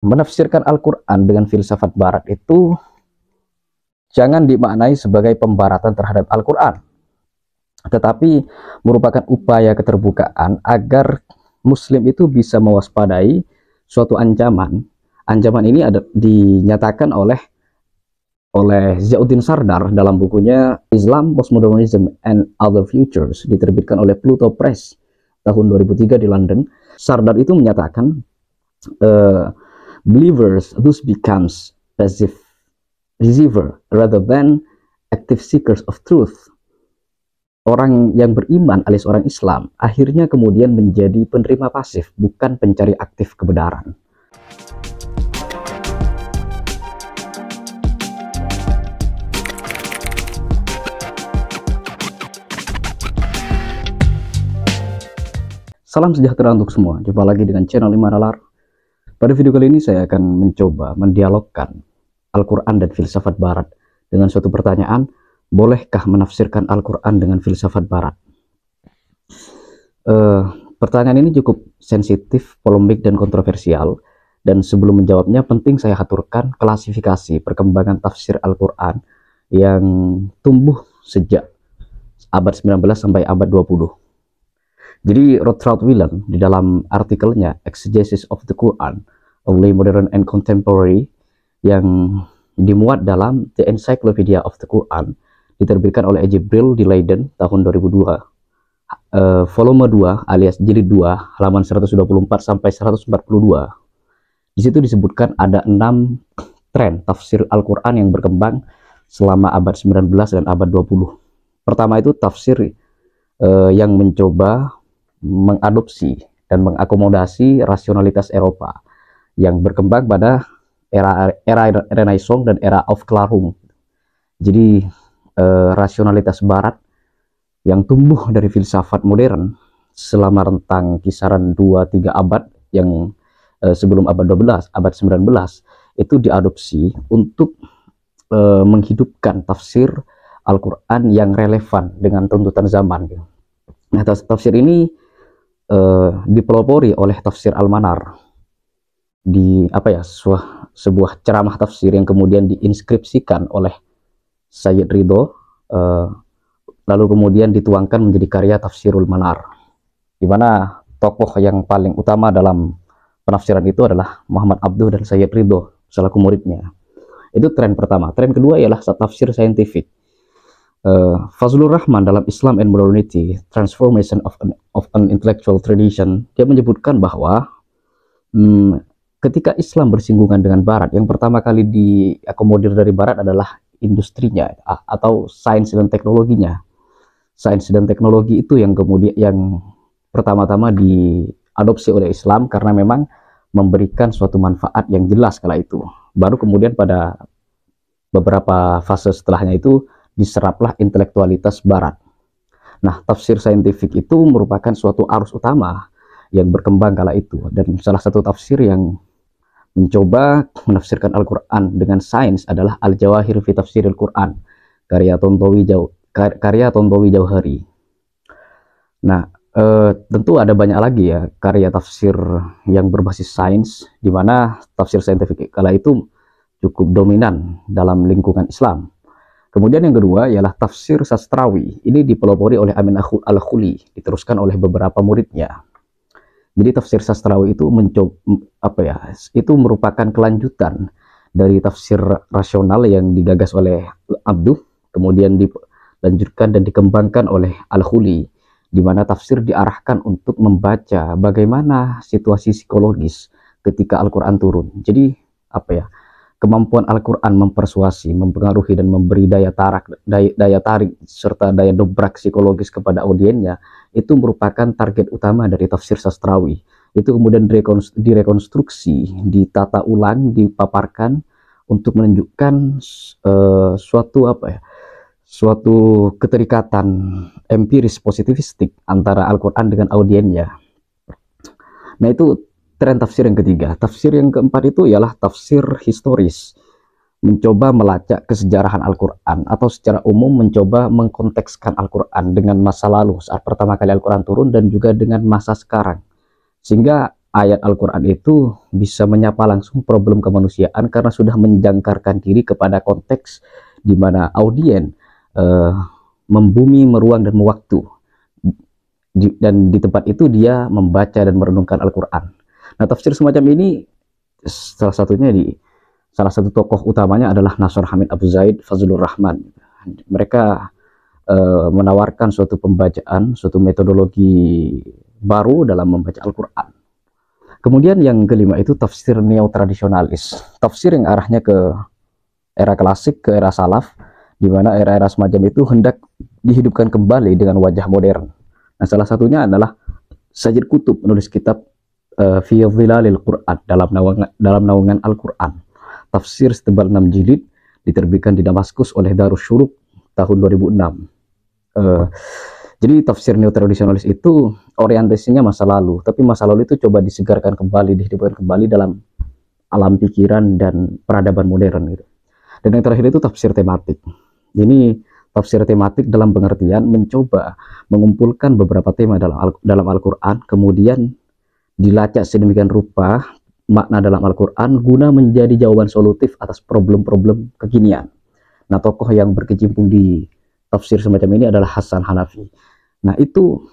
Menafsirkan Al-Quran dengan filsafat barat itu jangan dimaknai sebagai pembaratan terhadap Al-Quran, tetapi merupakan upaya keterbukaan agar Muslim itu bisa mewaspadai suatu ancaman. Ancaman ini dinyatakan oleh Ziauddin Sardar dalam bukunya Islam, Postmodernism and Other Futures, diterbitkan oleh Pluto Press tahun 2003 di London. Sardar itu menyatakan believers thus becomes passive receiver rather than active seekers of truth. Orang yang beriman alias orang Islam akhirnya kemudian menjadi penerima pasif, bukan pencari aktif kebenaran. Salam sejahtera untuk semua, jumpa lagi dengan channel Imam Nalar. Pada video kali ini saya akan mencoba mendialogkan Al-Quran dan filsafat barat dengan suatu pertanyaan, bolehkah menafsirkan Al-Quran dengan filsafat barat? Pertanyaan ini cukup sensitif, polemik, dan kontroversial, dan sebelum menjawabnya penting saya aturkan klasifikasi perkembangan tafsir Al-Quran yang tumbuh sejak abad 19 sampai abad 20. Jadi Rothschild Wilhelm di dalam artikelnya Exegesis of the Quran, Early Modern and Contemporary, yang dimuat dalam The Encyclopedia of the Quran, diterbitkan oleh Jibril di Leiden tahun 2002, volume 2 alias jilid 2, halaman 124 sampai 142. Di situ disebutkan ada 6 tren tafsir Al-Quran yang berkembang selama abad 19 dan abad 20. Pertama itu tafsir yang mencoba mengadopsi dan mengakomodasi rasionalitas Eropa yang berkembang pada era Renaissance dan era Aufklärung. Jadi rasionalitas Barat yang tumbuh dari filsafat modern selama rentang kisaran 2-3 abad yang sebelum abad 12, abad 19 itu diadopsi untuk menghidupkan tafsir Al-Quran yang relevan dengan tuntutan zaman. Nah, tafsir ini dipelopori oleh tafsir Al-Manar di sebuah ceramah tafsir yang kemudian diinskripsikan oleh Sayyid Ridho, lalu kemudian dituangkan menjadi karya Tafsirul Manar, di mana tokoh yang paling utama dalam penafsiran itu adalah Muhammad Abduh dan Sayyid Ridho selaku muridnya. Itu tren pertama. Tren kedua ialah tafsir saintifik. Fazlur Rahman dalam Islam and Modernity, Transformation of an Intellectual Tradition, dia menyebutkan bahwa ketika Islam bersinggungan dengan Barat, yang pertama kali diakomodir dari Barat adalah industrinya atau sains dan teknologinya. Sains dan teknologi itu yang kemudian yang pertama-tama diadopsi oleh Islam karena memang memberikan suatu manfaat yang jelas kala itu. Baru kemudian pada beberapa fase setelahnya itu diseraplah intelektualitas Barat. Nah, tafsir saintifik itu merupakan suatu arus utama yang berkembang kala itu, dan salah satu tafsir yang mencoba menafsirkan Al-Quran dengan sains adalah Al-Jawahir fi Tafsiril Quran, karya Tontowi Jauhari. Nah, tentu ada banyak lagi ya karya tafsir yang berbasis sains, di mana tafsir saintifik kala itu cukup dominan dalam lingkungan Islam. Kemudian yang kedua ialah tafsir sastrawi. Ini dipelopori oleh Amin Al-Khuli, diteruskan oleh beberapa muridnya. Jadi tafsir sastrawi itu itu merupakan kelanjutan dari tafsir rasional yang digagas oleh Abduh, kemudian dilanjutkan dan dikembangkan oleh Al-Khuli, di mana tafsir diarahkan untuk membaca bagaimana situasi psikologis ketika Al-Quran turun. Jadi kemampuan Al-Quran mempersuasi, mempengaruhi, dan memberi daya tarik serta daya dobrak psikologis kepada audiennya, itu merupakan target utama dari tafsir sastrawi. Itu kemudian direkonstruksi, ditata ulang, dipaparkan untuk menunjukkan suatu keterikatan empiris positivistik antara Al-Quran dengan audiennya. Nah, itu tren tafsir yang ketiga. Tafsir yang keempat itu ialah tafsir historis, mencoba melacak kesejarahan Al-Quran atau secara umum mencoba mengkontekskan Al-Quran dengan masa lalu saat pertama kali Al-Quran turun dan juga dengan masa sekarang, sehingga ayat Al-Quran itu bisa menyapa langsung problem kemanusiaan karena sudah menjangkarkan diri kepada konteks di mana audien uh, membumi, meruang, dan mewaktu. Dan di tempat itu dia membaca dan merenungkan Al-Quran. Nah, tafsir semacam ini salah satu tokoh utamanya adalah Nasr Hamid Abu Zaid Fazlur Rahman. Mereka menawarkan suatu pembacaan, suatu metodologi baru dalam membaca Al-Quran. Kemudian yang kelima itu tafsir neo-tradisionalis, tafsir yang arahnya ke era klasik, ke era salaf, di mana era-era semacam itu hendak dihidupkan kembali dengan wajah modern. Nah, salah satunya adalah Sayyid Qutb menulis kitab Fi Dhilalil Quran, dalam naungan Al-Quran. Tafsir setebal 6 jilid, diterbitkan di Damaskus oleh Darus Syuruk tahun 2006. Jadi tafsir neo-tradisionalis itu orientasinya masa lalu, tapi masa lalu itu coba disegarkan kembali, dihidupkan kembali dalam alam pikiran dan peradaban modern gitu. Dan yang terakhir itu tafsir tematik. Ini tafsir tematik dalam pengertian mencoba mengumpulkan beberapa tema dalam Al-Quran, kemudian dilacak sedemikian rupa makna dalam Al-Quran guna menjadi jawaban solutif atas problem-problem kekinian. Nah, tokoh yang berkecimpung di tafsir semacam ini adalah Hasan Hanafi. Nah, itu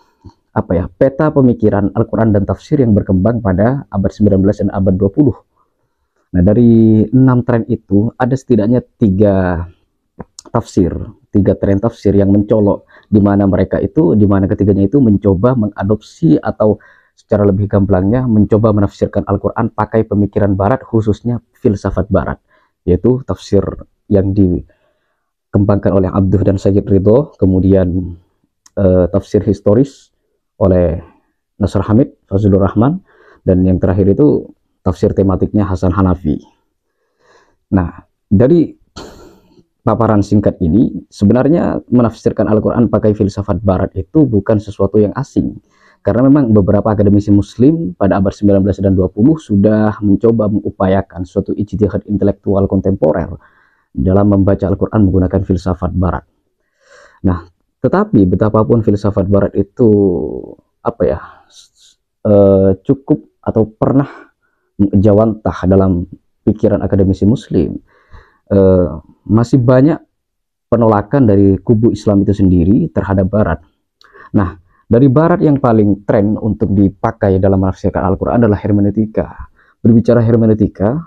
peta pemikiran Al-Quran dan tafsir yang berkembang pada abad 19 dan abad 20. Nah, dari 6 tren itu ada setidaknya 3 tren tafsir yang mencolok, di mana ketiganya itu mencoba mengadopsi atau secara lebih gamblangnya mencoba menafsirkan Al-Quran pakai pemikiran barat, khususnya filsafat barat, yaitu tafsir yang dikembangkan oleh Abduh dan Sayyid Ridho, kemudian tafsir historis oleh Nasr Hamid Fazlur Rahman, dan yang terakhir itu tafsir tematiknya Hasan Hanafi. Nah, dari paparan singkat ini, sebenarnya menafsirkan Al-Quran pakai filsafat barat itu bukan sesuatu yang asing, karena memang beberapa akademisi muslim pada abad 19 dan 20 sudah mencoba mengupayakan suatu ijtihad intelektual kontemporer dalam membaca Al-Quran menggunakan filsafat barat. Nah, tetapi betapapun filsafat barat itu cukup atau pernah jawantah dalam pikiran akademisi muslim, masih banyak penolakan dari kubu Islam itu sendiri terhadap barat. Nah, dari barat yang paling tren untuk dipakai dalam menafsirkan Al-Quran adalah hermeneutika. Berbicara hermeneutika,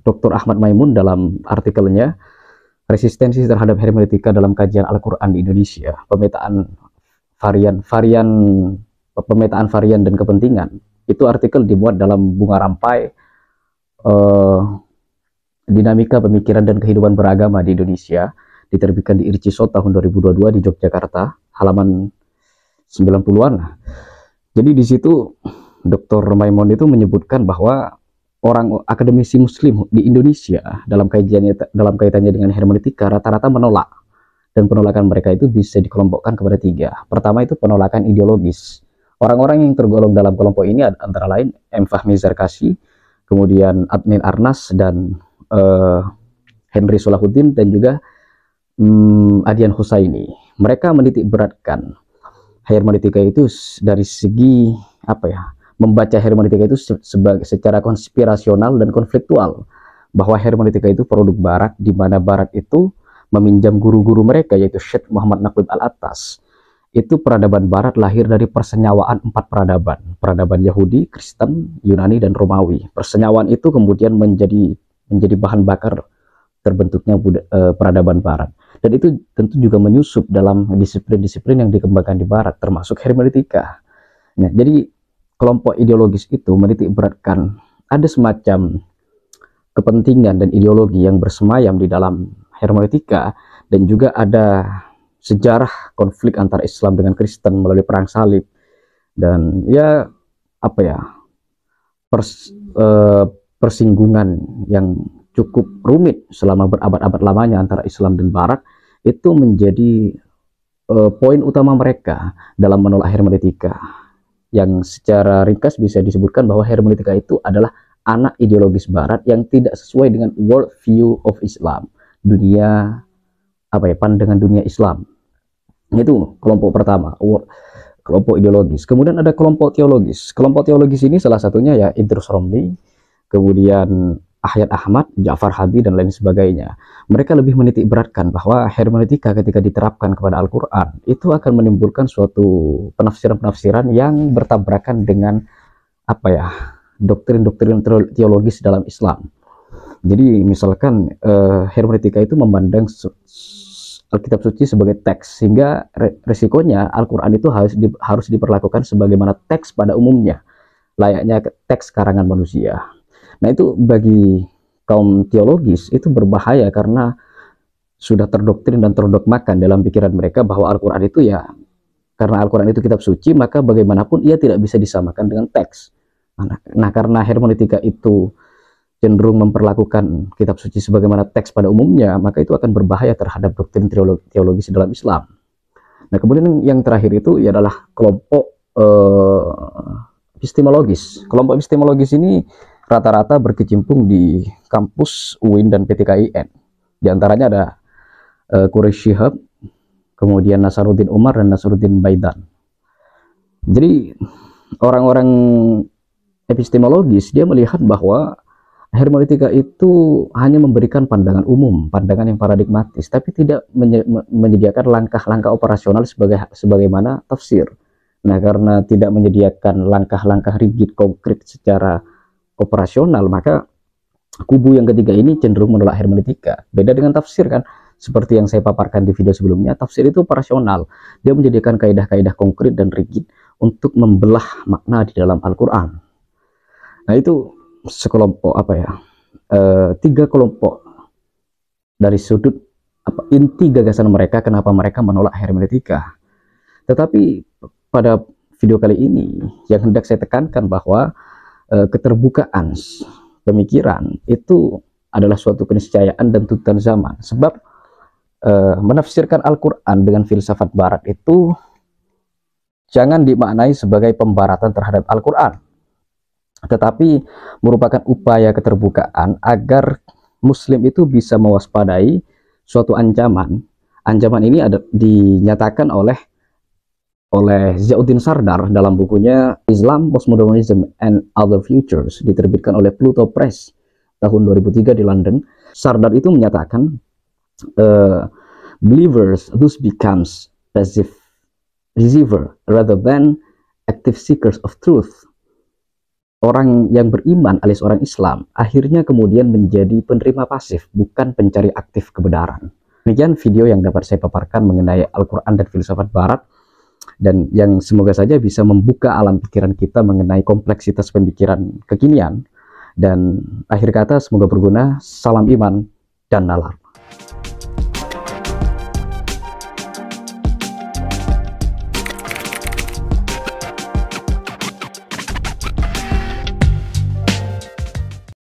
Dr. Ahmad Maimun dalam artikelnya Resistensi terhadap Hermeneutika dalam Kajian Al-Quran di Indonesia, pemetaan varian dan kepentingan, itu artikel dibuat dalam bunga rampai dinamika pemikiran dan kehidupan beragama di Indonesia, diterbitkan di Ircisot tahun 2022 di Yogyakarta, halaman 90-an. Jadi di situ Dr. Maimun itu menyebutkan bahwa orang akademisi muslim di Indonesia dalam kaitannya dengan hermeneutika rata-rata menolak, dan penolakan mereka itu bisa dikelompokkan kepada 3. Pertama itu penolakan ideologis. Orang-orang yang tergolong dalam kelompok ini antara lain M. Fahmi Zarkasi, kemudian Adnin Arnas, dan Henry Solahuddin, dan juga Adian Husaini. Mereka menitik beratkan hermeneutika itu dari segi membaca hermeneutika itu secara konspirasional dan konfliktual, bahwa hermeneutika itu produk barat, di mana barat itu meminjam guru-guru mereka, yaitu Syekh Muhammad Naqib Al-Attas. Itu peradaban barat lahir dari persenyawaan 4 peradaban Yahudi, Kristen, Yunani, dan Romawi. Persenyawaan itu kemudian menjadi bahan bakar terbentuknya peradaban barat, dan itu tentu juga menyusup dalam disiplin-disiplin yang dikembangkan di barat, termasuk hermeneutika. Nah, jadi kelompok ideologis itu menitik beratkan ada semacam kepentingan dan ideologi yang bersemayam di dalam hermeneutika, dan juga ada sejarah konflik antara Islam dengan Kristen melalui perang salib, dan persinggungan yang cukup rumit selama berabad-abad lamanya antara Islam dan Barat, itu menjadi poin utama mereka dalam menolak hermeneutika, yang secara ringkas bisa disebutkan bahwa hermeneutika itu adalah anak ideologis Barat yang tidak sesuai dengan world view of Islam, pandangan dunia Islam. Itu kelompok pertama. kelompok ideologis. Kemudian ada kelompok teologis. Kelompok teologis ini salah satunya ya Idrus Romli, kemudian Ahyad Ahmad, Ja'far Hadi, dan lain sebagainya. Mereka lebih menitik beratkan bahwa hermeneutika ketika diterapkan kepada Al-Quran itu akan menimbulkan suatu penafsiran-penafsiran yang bertabrakan dengan apa ya, doktrin-doktrin teologis dalam Islam. Jadi misalkan hermeneutika itu memandang Alkitab suci sebagai teks, sehingga resikonya Al-Quran itu harus diperlakukan sebagaimana teks pada umumnya, layaknya teks karangan manusia. Nah, itu bagi kaum teologis itu berbahaya karena sudah terdoktrin dan terdogmakan dalam pikiran mereka bahwa Al-Quran itu ya, karena Al-Quran itu kitab suci, maka bagaimanapun ia tidak bisa disamakan dengan teks. Nah, karena hermeneutika itu cenderung memperlakukan kitab suci sebagaimana teks pada umumnya, maka itu akan berbahaya terhadap doktrin teologis dalam Islam. Nah, kemudian yang terakhir itu adalah kelompok epistemologis. Kelompok epistemologis ini rata-rata berkecimpung di kampus UIN dan PTKIN. Di antaranya ada Quraish Shihab, kemudian Nasaruddin Umar, dan Nasaruddin Baidan. Jadi orang-orang epistemologis dia melihat bahwa hermeneutika itu hanya memberikan pandangan umum, pandangan yang paradigmatis, tapi tidak menyediakan langkah-langkah operasional sebagaimana tafsir. Nah, karena tidak menyediakan langkah-langkah rigid konkret secara operasional, maka kubu yang ketiga ini cenderung menolak hermeneutika. Beda dengan tafsir kan, seperti yang saya paparkan di video sebelumnya, tafsir itu operasional. Dia menyediakan kaidah-kaidah konkret dan rigid untuk membelah makna di dalam Al-Quran. Nah, itu sekelompok apa ya, tiga kelompok dari sudut inti gagasan mereka kenapa mereka menolak hermeneutika. Tetapi pada video kali ini yang hendak saya tekankan bahwa keterbukaan pemikiran itu adalah suatu keniscayaan dan tuntutan zaman. Sebab menafsirkan Al-Quran dengan filsafat barat itu jangan dimaknai sebagai pembaratan terhadap Al-Quran, tetapi merupakan upaya keterbukaan agar Muslim itu bisa mewaspadai suatu ancaman. Ancaman ini dinyatakan oleh Ziauddin Sardar dalam bukunya Islam, Postmodernism and Other Futures, diterbitkan oleh Pluto Press tahun 2003 di London. Sardar itu menyatakan believers thus becomes passive receiver rather than active seekers of truth. Orang yang beriman alias orang Islam akhirnya kemudian menjadi penerima pasif, bukan pencari aktif kebenaran. Demikian video yang dapat saya paparkan mengenai Al-Quran dan filsafat barat, dan yang semoga saja bisa membuka alam pikiran kita mengenai kompleksitas pemikiran kekinian. Dan akhir kata semoga berguna. Salam iman dan nalar.